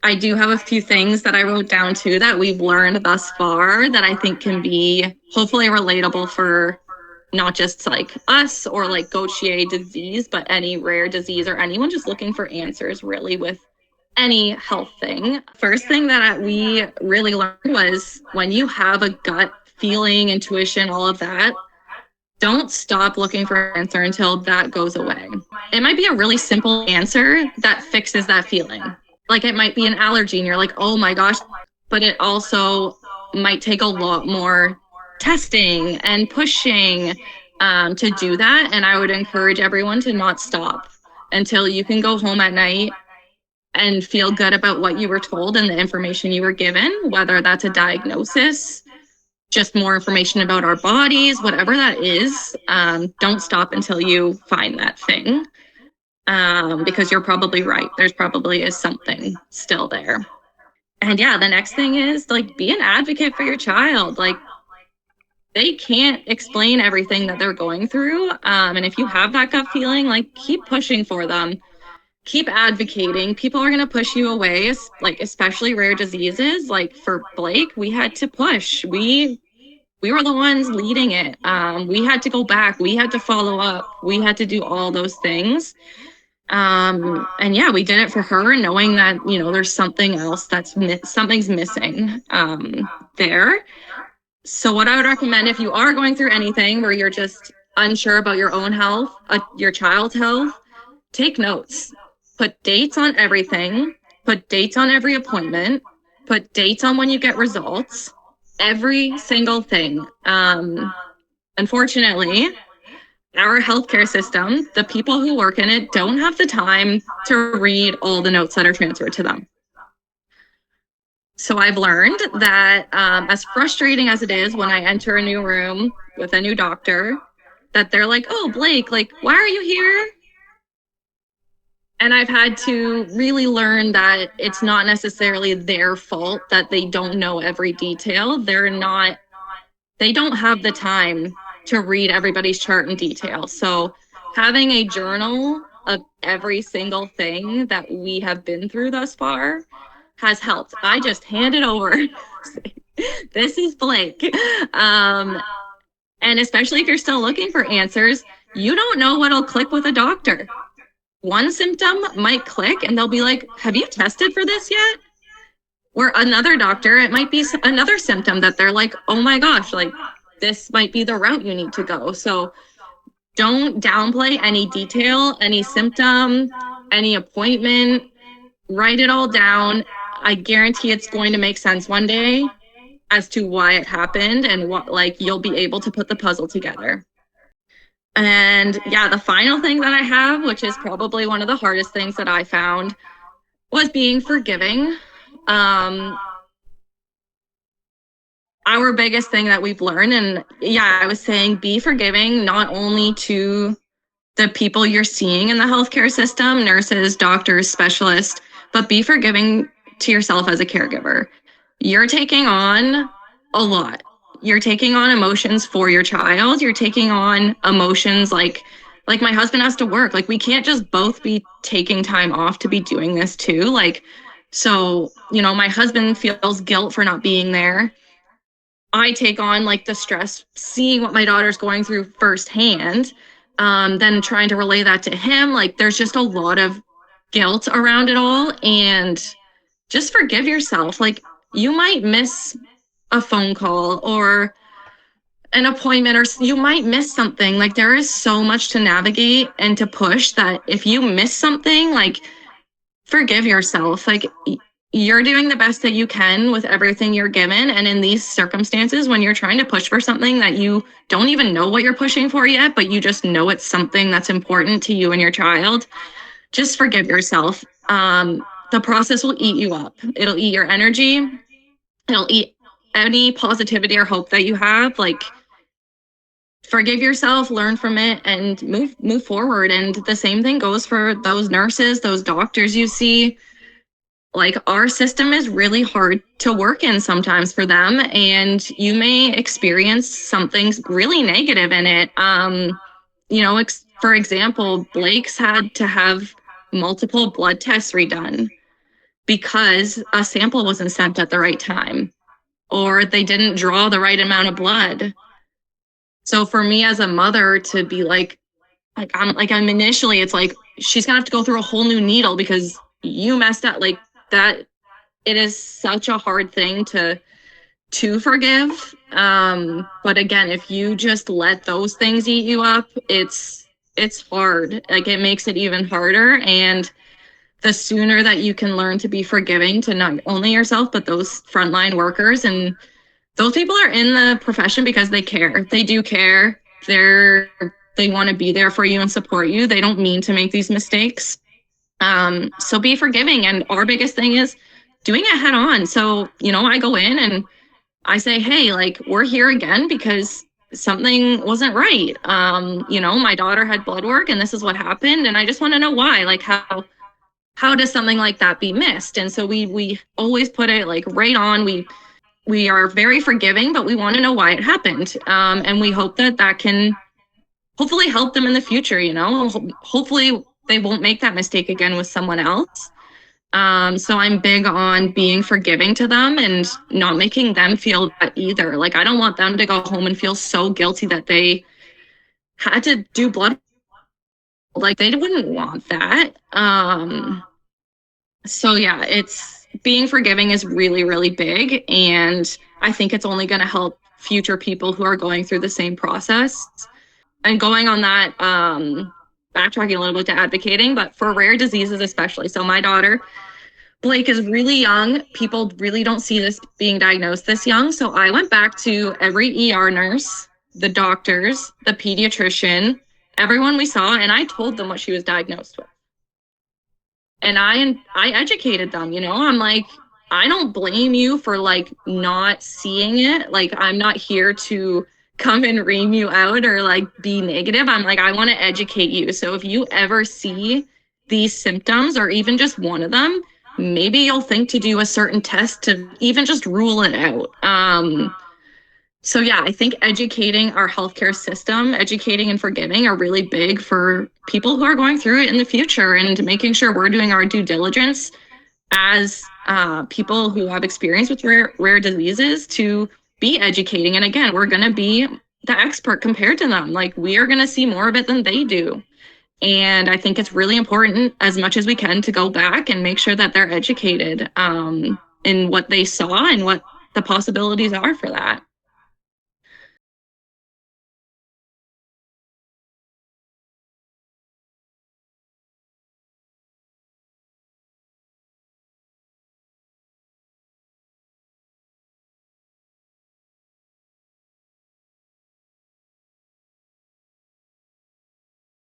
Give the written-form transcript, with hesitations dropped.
I do have a few things that I wrote down too that we've learned thus far that I think can be hopefully relatable for not just like us or like Gaucher disease, but any rare disease or anyone just looking for answers really with any health thing. First thing that we really learned was when you have a gut feeling, intuition, all of that, don't stop looking for an answer until that goes away. It might be a really simple answer that fixes that feeling. Like it might be an allergy and you're like, oh my gosh, but it also might take a lot more testing and pushing to do that. And I would encourage everyone to not stop until you can go home at night and feel good about what you were told and the information you were given, whether that's a diagnosis, just more information about our bodies, whatever that is. Don't stop until you find that thing, because you're probably right. There's probably is something still there. And yeah, the next thing is like be an advocate for your child. Like they can't explain everything that they're going through. And if you have that gut feeling, like keep pushing for them. Keep advocating. People are going to push you away, like especially rare diseases. Like for Blake, we had to push. We were the ones leading it. We had to go back. We had to follow up. We had to do all those things. And yeah, we did it for her, knowing that, you know, there's something else something's missing there. So what I would recommend if you are going through anything where you're just unsure about your own health, your child's health, take notes. Put dates on everything, put dates on every appointment, put dates on when you get results, every single thing. Unfortunately, our healthcare system, the people who work in it don't have the time to read all the notes that are transferred to them. So I've learned that as frustrating as it is when I enter a new room with a new doctor, that they're like, oh, Blake, like, why are you here? And I've had to really learn that it's not necessarily their fault that they don't know every detail. They don't have the time to read everybody's chart in detail. So having a journal of every single thing that we have been through thus far has helped. I just hand it over. This is Blake. And especially if you're still looking for answers, you don't know what'll click with a doctor. One symptom might click and they'll be like, have you tested for this yet? Or another doctor, it might be another symptom that they're like, oh my gosh, like this might be the route you need to go. So don't downplay any detail, any symptom, any appointment, write it all down. I guarantee it's going to make sense one day as to why it happened and what, like, you'll be able to put the puzzle together. And yeah, the final thing that I have, which is probably one of the hardest things that I found, was being forgiving. Our biggest thing that we've learned, and yeah, I was saying be forgiving not only to the people you're seeing in the healthcare system, nurses, doctors, specialists, but be forgiving to yourself as a caregiver. You're taking on a lot. You're taking on emotions for your child. You're taking on emotions like my husband has to work. Like we can't just both be taking time off to be doing this too. Like, so, you know, my husband feels guilt for not being there. I take on like the stress, seeing what my daughter's going through firsthand, then trying to relay that to him. Like there's just a lot of guilt around it all, and just forgive yourself. Like you might miss a phone call or an appointment, or you might miss something. Like there is so much to navigate and to push that if you miss something, like forgive yourself. Like you're doing the best that you can with everything you're given. And in these circumstances, when you're trying to push for something that you don't even know what you're pushing for yet, but you just know it's something that's important to you and your child, just forgive yourself. The process will eat you up. It'll eat your energy. It'll eat any positivity or hope that you have. Like forgive yourself, learn from it, and move forward. And the same thing goes for those nurses, those doctors you see. Like our system is really hard to work in sometimes for them, and you may experience something really negative in it. You know, for example, Blake's had to have multiple blood tests redone because a sample wasn't sent at the right time, or they didn't draw the right amount of blood. So for me as a mother to be I'm initially, it's like, she's gonna have to go through a whole new needle because you messed up, like that. It is such a hard thing to forgive. But again, if you just let those things eat you up, it's hard. Like, it makes it even harder. And the sooner that you can learn to be forgiving to not only yourself, but those frontline workers, and those people are in the profession because they care. They do care. They want to be there for you and support you. They don't mean to make these mistakes. So be forgiving. And our biggest thing is doing it head on. So, I go in and I say, hey, like, we're here again because something wasn't right. My daughter had blood work and this is what happened. And I just want to know why. Like, how does something like that be missed? And so we always put it like right on. We are very forgiving, but we want to know why it happened. And we hope that can hopefully help them in the future. Hopefully they won't make that mistake again with someone else. So I'm big on being forgiving to them and not making them feel that either. Like, I don't want them to go home and feel so guilty that they had to do blood. Like, they wouldn't want that. So yeah, it's being forgiving is really, really big. And I think it's only going to help future people who are going through the same process. And going on that, backtracking a little bit to advocating, but for rare diseases especially. So my daughter, Blake, is really young. People really don't see this being diagnosed this young. So I went back to every ER nurse, the doctors, the pediatrician, everyone we saw, and I told them what she was diagnosed with. And I educated them, I'm like, I don't blame you for like not seeing it. Like, I'm not here to come and ream you out or like be negative. I'm like, I want to educate you. So if you ever see these symptoms or even just one of them, maybe you'll think to do a certain test to even just rule it out. So yeah, I think educating our healthcare system, educating and forgiving are really big for people who are going through it in the future, and making sure we're doing our due diligence as people who have experience with rare diseases to be educating. And again, we're going to be the expert compared to them. Like, we are going to see more of it than they do. And I think it's really important, as much as we can, to go back and make sure that they're educated in what they saw and what the possibilities are for that.